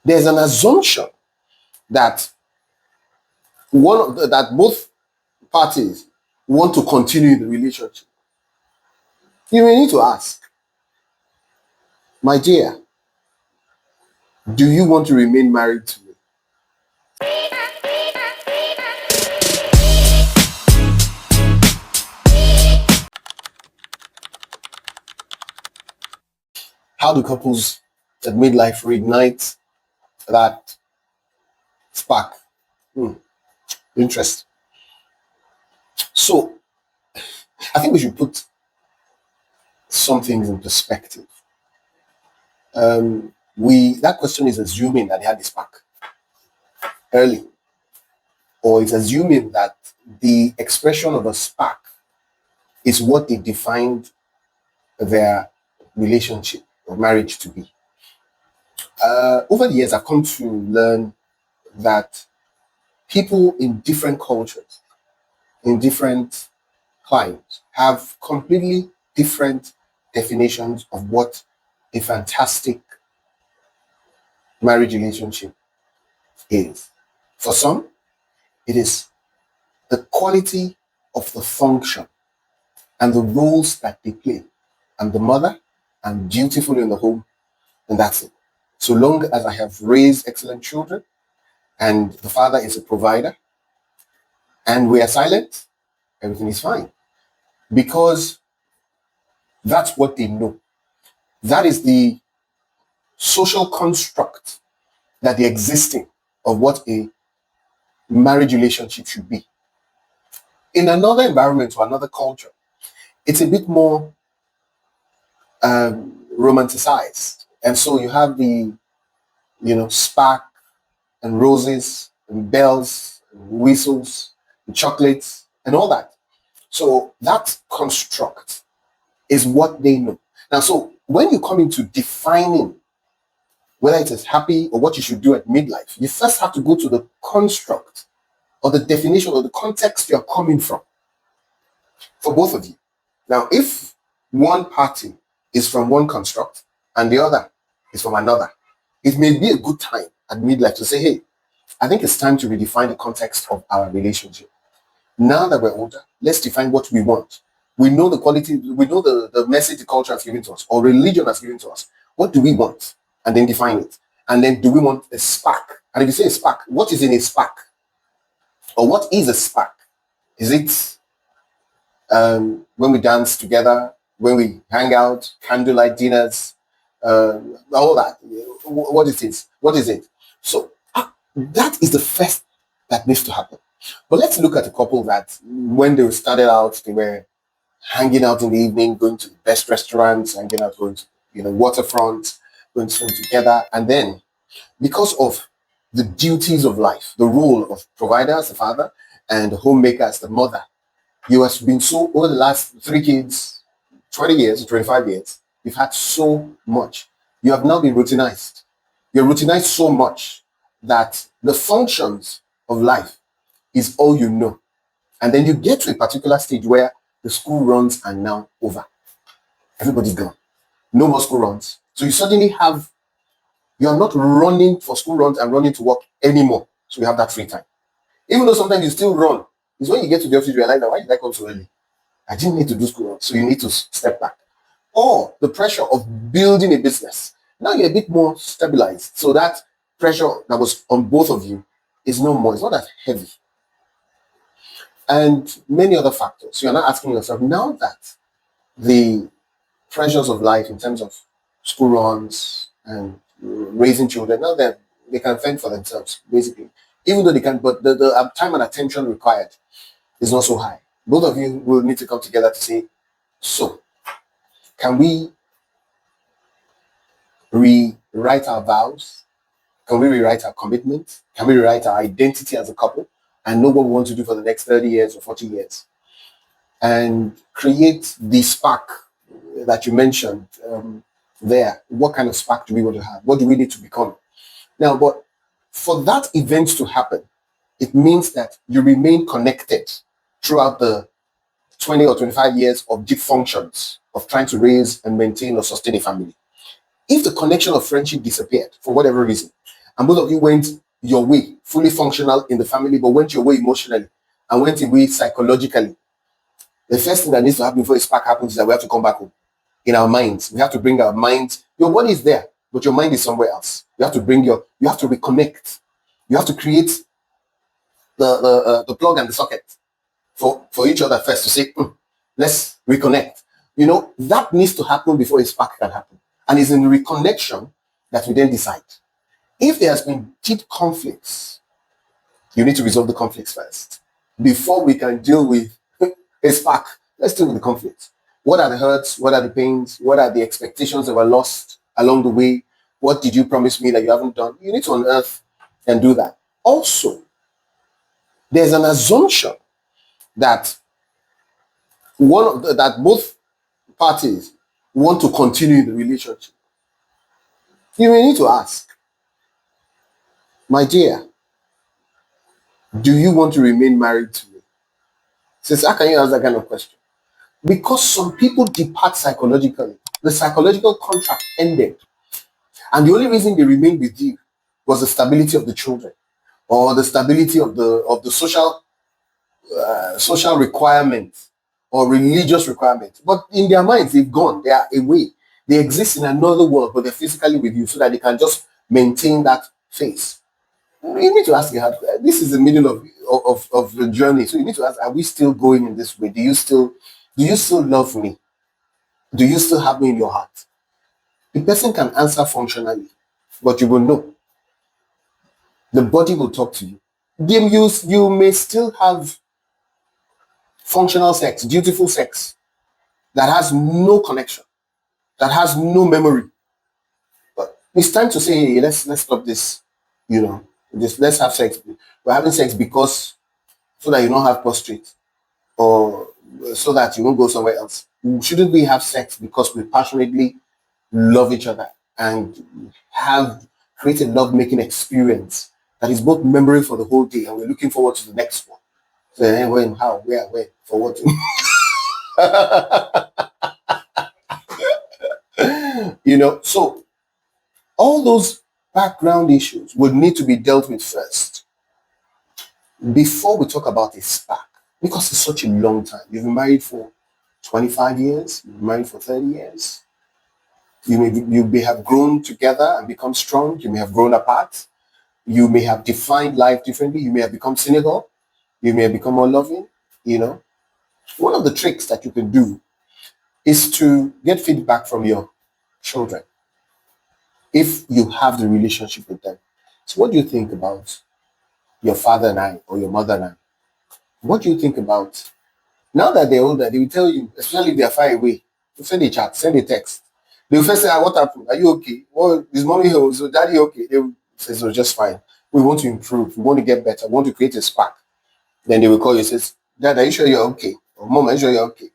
There's an assumption that that both parties want to continue the relationship. You may need to ask, my dear, do you want to remain married to me? How do couples at midlife reignite that spark? Interest. So I think we should put some things in perspective. That question is assuming that they had the spark early, or it's assuming that the expression of a spark is what they defined their relationship or marriage to be. Over the years, I've come to learn that people in different cultures, in different climes, have completely different definitions of what a fantastic marriage relationship is. For some, it is the quality of the function and the roles that they play. I'm the mother, I'm dutiful in the home, and that's it. So long as I have raised excellent children and the father is a provider and we are silent, everything is fine. Because that's what they know. That is the social construct that they're existing of what a marriage relationship should be. In another environment or another culture, it's a bit more romanticized. And so you have the, spark and roses and bells and whistles and chocolates and all that. So that construct is what they know. Now, so when you come into defining whether it is happy or what you should do at midlife, you first have to go to the construct or the definition or the context you're coming from for both of you. Now, if one party is from one construct and the other is from another, it may be a good time at midlife to say, hey, I think it's time to redefine the context of our relationship. Now that we're older, let's define what we want. We know the quality, we know the message the culture has given to us or religion has given to us. What do we want? And then define it. And then do we want a spark? And if you say a spark, what is in a spark? Or what is a spark? Is it when we dance together, when we hang out, candlelight dinners, all that? What is it? What is it? So that is the first that needs to happen. But let's look at a couple that when they started out, they were hanging out in the evening, going to the best restaurants, hanging out, going to waterfront, going to swim together. And then because of the duties of life, the role of provider as the father and homemaker as the mother, you have been so, over the last 3 kids, 20 years, 25 years, you've had so much. You have now been routinized. You're routinized so much that the functions of life is all you know. And then you get to a particular stage where the school runs are now over. Everybody's gone. No more school runs. So you suddenly you're not running for school runs and running to work anymore. So you have that free time. Even though sometimes you still run, it's when you get to the office, you realize that why did I come so early? I didn't need to do school runs. So you need to step back. Or the pressure of building a business. Now you're a bit more stabilized. So that pressure that was on both of you is no more. It's not as heavy. And many other factors. So you're not asking yourself, now that the pressures of life in terms of school runs and raising children, now that they can fend for themselves, basically. Even though they can, but the time and attention required is not so high. Both of you will need to come together to say, so, can we rewrite our vows? Can we rewrite our commitments? Can we rewrite our identity as a couple and know what we want to do for the next 30 years or 40 years? And create the spark that you mentioned there. What kind of spark do we want to have? What do we need to become? Now, but for that event to happen, it means that you remain connected throughout the 20 or 25 years of deep functions of trying to raise and maintain or sustain a family. If the connection of friendship disappeared for whatever reason, and both of you went your way, fully functional in the family, but went your way emotionally and went away psychologically, the first thing that needs to happen before a spark happens is that we have to come back home. In our minds, we have to bring our minds. Your body is there, but your mind is somewhere else. You have to you have to reconnect. You have to create the plug and the socket for each other first to say, let's reconnect. That needs to happen before a spark can happen. And it's in the reconnection that we then decide. If there has been deep conflicts, you need to resolve the conflicts first before we can deal with a spark. Let's deal with the conflict. What are the hurts? What are the pains? What are the expectations that were lost along the way? What did you promise me that you haven't done? You need to unearth and do that. Also, there's an assumption that that both parties want to continue the relationship. You may need to ask, my dear, do you want to remain married to me? Says, how can you ask that kind of question? Because some people depart psychologically. The psychological contract ended. And the only reason they remained with you was the stability of the children or the stability of the social requirements or religious requirements. But in their minds, they've gone. They are away. They exist in another world, but they're physically with you so that they can just maintain that phase. You need to ask your heart. This is the middle of the journey. So you need to ask, are we still going in this way? Do you still love me? Do you still have me in your heart? The person can answer functionally, but you will know. The body will talk to you. You may still have functional sex, dutiful sex, that has no connection, that has no memory. But it's time to say, hey, let's stop this. Just let's have sex. We're having sex because so that you don't have prostrate or so that you won't go somewhere else. Shouldn't we have sex because we passionately love each other and have created love-making experience that is both memory for the whole day and we're looking forward to the next one. So when, how, where, for what? So all those background issues would need to be dealt with first before we talk about a spark, because it's such a long time. You've been married for 25 years, you've been married for 30 years. You may have grown together and become strong. You may have grown apart. You may have defined life differently. You may have become cynical. You may have become more loving. One of the tricks that you can do is to get feedback from your children if you have the relationship with them. So what do you think about your father and I or your mother and I? What do you think about, now that they're older, they will tell you, especially if they're far away, send a chat, send a text. They will first say, what happened? Are you okay? Well, is mommy home? So daddy okay? They will say, so just fine. We want to improve. We want to get better. We want to create a spark. Then they will call you and say, Dad, are you sure you're okay? Or Mom, are you sure you're okay?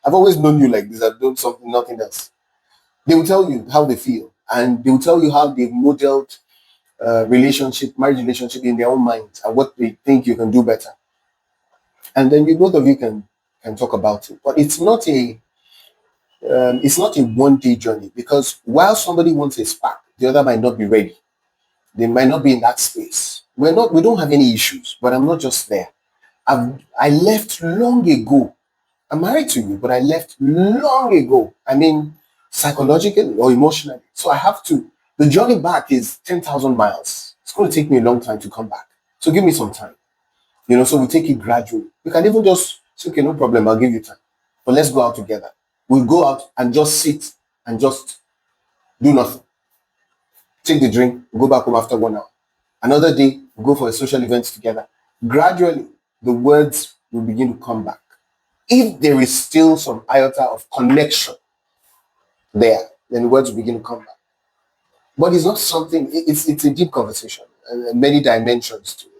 I've always known you like this. I've done something, nothing else. They will tell you how they feel. And they will tell you how they've modeled marriage relationship in their own minds and what they think you can do better. And then both of you can talk about it. But it's not a 1 day journey, because while somebody wants a spark, the other might not be ready. They might not be in that space. We don't have any issues, but I'm not just there. I left long ago. I'm married to you, but I left long ago. I mean, psychologically or emotionally. So the journey back is 10,000 miles. It's going to take me a long time to come back. So give me some time. So we take it gradually. You can even just say, okay, no problem, I'll give you time. But let's go out together. We'll go out and just sit and just do nothing. Take the drink, we'll go back home after 1 hour. Another day, we'll go for a social event together. Gradually, the words will begin to come back. If there is still some iota of connection there, then the words will begin to come back. But it's not something, it's a deep conversation and many dimensions to it.